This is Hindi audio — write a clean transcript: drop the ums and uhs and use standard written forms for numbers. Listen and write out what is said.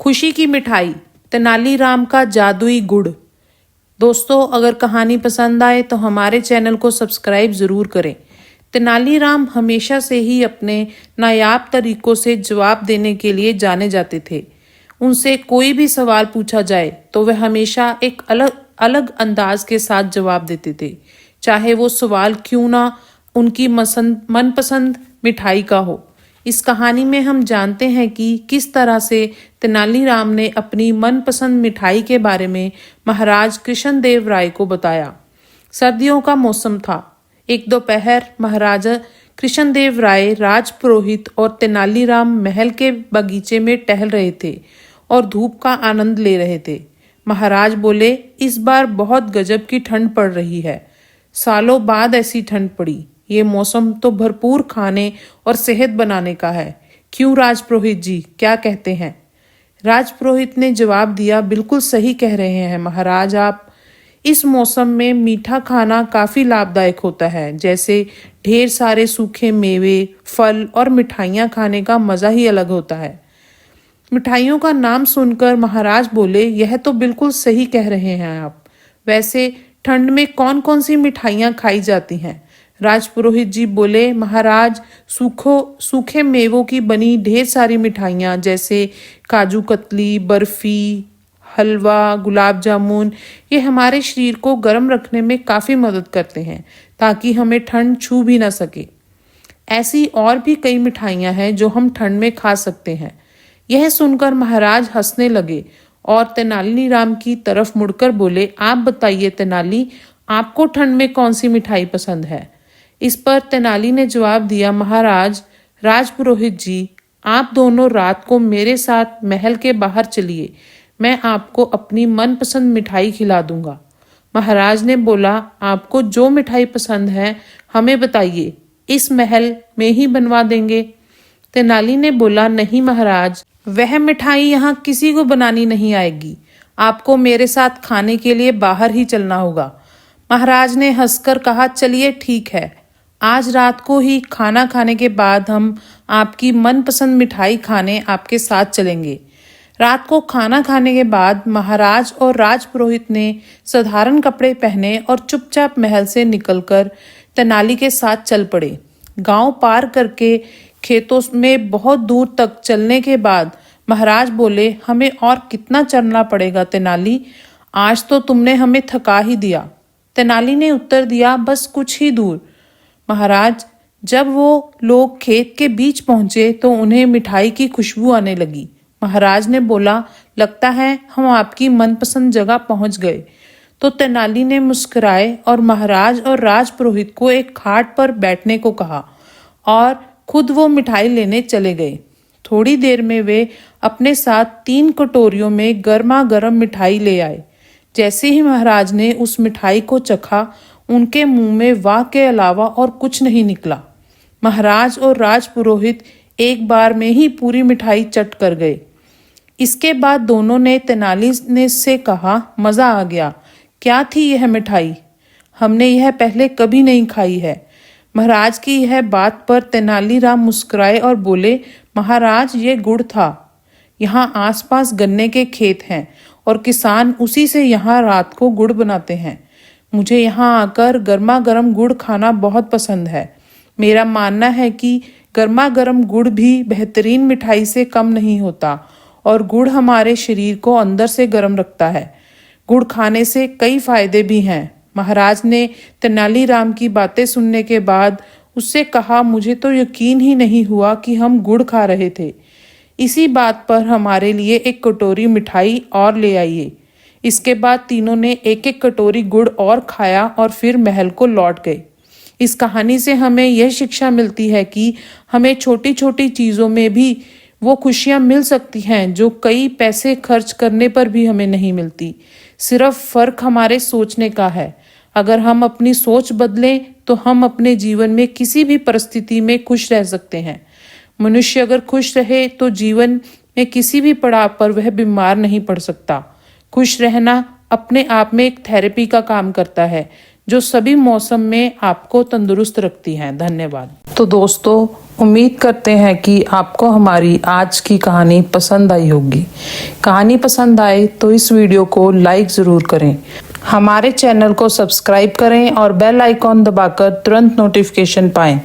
खुशी की मिठाई, तेनालीराम का जादुई गुड़। दोस्तों, अगर कहानी पसंद आए तो हमारे चैनल को सब्सक्राइब ज़रूर करें। तेनालीराम हमेशा से ही अपने नायाब तरीकों से जवाब देने के लिए जाने जाते थे। उनसे कोई भी सवाल पूछा जाए तो वह हमेशा एक अलग अलग अंदाज के साथ जवाब देते थे, चाहे वो सवाल क्यों ना उनकी मनपसंद मिठाई का हो। इस कहानी में हम जानते हैं कि किस तरह से तेनालीराम ने अपनी मनपसंद मिठाई के बारे में महाराज कृष्णदेव राय को बताया। सर्दियों का मौसम था। एक दोपहर महाराजा कृष्णदेव राय, राजपुरोहित और तेनालीराम महल के बगीचे में टहल रहे थे और धूप का आनंद ले रहे थे। महाराज बोले, इस बार बहुत गजब की ठंड पड़ रही है। सालों बाद ऐसी ठंड पड़ी। ये मौसम तो भरपूर खाने और सेहत बनाने का है। क्यों राजपुरोहित जी, क्या कहते हैं? राजपुरोहित ने जवाब दिया, बिल्कुल सही कह रहे हैं महाराज आप। इस मौसम में मीठा खाना काफ़ी लाभदायक होता है। जैसे ढेर सारे सूखे मेवे, फल और मिठाइयाँ खाने का मज़ा ही अलग होता है। मिठाइयों का नाम सुनकर महाराज बोले, यह तो बिल्कुल सही कह रहे हैं आप। वैसे ठंड में कौन कौन सी मिठाइयाँ खाई जाती हैं? राजपुरोहित जी बोले, महाराज सूखे मेवों की बनी ढेर सारी मिठाइयाँ जैसे काजू कतली, बर्फी, हलवा, गुलाब जामुन, ये हमारे शरीर को गर्म रखने में काफ़ी मदद करते हैं ताकि हमें ठंड छू भी ना सके। ऐसी और भी कई मिठाइयाँ हैं जो हम ठंड में खा सकते हैं। यह सुनकर महाराज हंसने लगे और तेनालीराम की तरफ मुड़कर बोले, आप बताइए तेनाली, आपको ठंड में कौन सी मिठाई पसंद है? इस पर तेनाली ने जवाब दिया, महाराज, राजपुरोहित जी, आप दोनों रात को मेरे साथ महल के बाहर चलिए, मैं आपको अपनी मनपसंद मिठाई खिला दूंगा। महाराज ने बोला, आपको जो मिठाई पसंद है हमें बताइए, इस महल में ही बनवा देंगे। तेनाली ने बोला, नहीं महाराज, वह मिठाई यहाँ किसी को बनानी नहीं आएगी। आपको मेरे साथ खाने के लिए बाहर ही चलना होगा। महाराज ने हंसकर कहा, चलिए ठीक है, आज रात को ही खाना खाने के बाद हम आपकी मनपसंद मिठाई खाने आपके साथ चलेंगे। रात को खाना खाने के बाद महाराज और राजपुरोहित ने साधारण कपड़े पहने और चुपचाप महल से निकलकर तेनाली के साथ चल पड़े। गांव पार करके खेतों में बहुत दूर तक चलने के बाद महाराज बोले, हमें और कितना चलना पड़ेगा तेनाली? आज तो तुमने हमें थका ही दिया। तेनाली ने उत्तर दिया, बस कुछ ही दूर। महाराज, जब वो लोग खेत के बीच पहुंचे तो उन्हें मिठाई की खुशबू आने लगी। महाराज ने बोला, लगता है हम आपकी मनपसंद जगह पहुंच गए। तो तेनाली ने मुस्कुराए और महाराज और राजपुरोहित को एक खाट पर बैठने को कहा और खुद वो मिठाई लेने चले गए। थोड़ी देर में वे अपने साथ 3 कटोरियों में गर्मा गर्म मिठाई ले आए। जैसे ही महाराज ने उस मिठाई को चखा, उनके मुंह में वाह के अलावा और कुछ नहीं निकला। महाराज और राजपुरोहित एक बार में ही पूरी मिठाई चट कर गए। इसके बाद दोनों ने तेनाली ने से कहा, मज़ा आ गया। क्या थी यह मिठाई? हमने यह पहले कभी नहीं खाई है। महाराज की यह बात पर तेनालीराम मुस्कुराए और बोले, महाराज, ये गुड़ था। यहाँ आसपास गन्ने के खेत हैं और किसान उसी से यहाँ रात को गुड़ बनाते हैं। मुझे यहाँ आकर गर्मा गर्म गुड़ खाना बहुत पसंद है। मेरा मानना है कि गर्मा गर्म गुड़ भी बेहतरीन मिठाई से कम नहीं होता और गुड़ हमारे शरीर को अंदर से गर्म रखता है। गुड़ खाने से कई फायदे भी हैं। महाराज ने तेनालीराम की बातें सुनने के बाद उससे कहा, मुझे तो यकीन ही नहीं हुआ कि हम गुड़ खा रहे थे। इसी बात पर हमारे लिए एक कटोरी मिठाई और ले आइए। इसके बाद तीनों ने एक एक कटोरी गुड़ और खाया और फिर महल को लौट गए। इस कहानी से हमें यह शिक्षा मिलती है कि हमें छोटी छोटी चीज़ों में भी वो खुशियाँ मिल सकती हैं जो कई पैसे खर्च करने पर भी हमें नहीं मिलती। सिर्फ फ़र्क हमारे सोचने का है। अगर हम अपनी सोच बदलें तो हम अपने जीवन में किसी भी परिस्थिति में खुश रह सकते हैं। मनुष्य अगर खुश रहे तो जीवन में किसी भी पड़ाव पर वह बीमार नहीं पड़ सकता। खुश रहना अपने आप में एक थेरेपी का काम करता है जो सभी मौसम में आपको तंदुरुस्त रखती है। धन्यवाद। तो दोस्तों उम्मीद करते हैं कि आपको हमारी आज की कहानी पसंद आई होगी। कहानी पसंद आए तो इस वीडियो को लाइक ज़रूर करें, हमारे चैनल को सब्सक्राइब करें और बेल आइकॉन दबाकर तुरंत नोटिफिकेशन पाएं।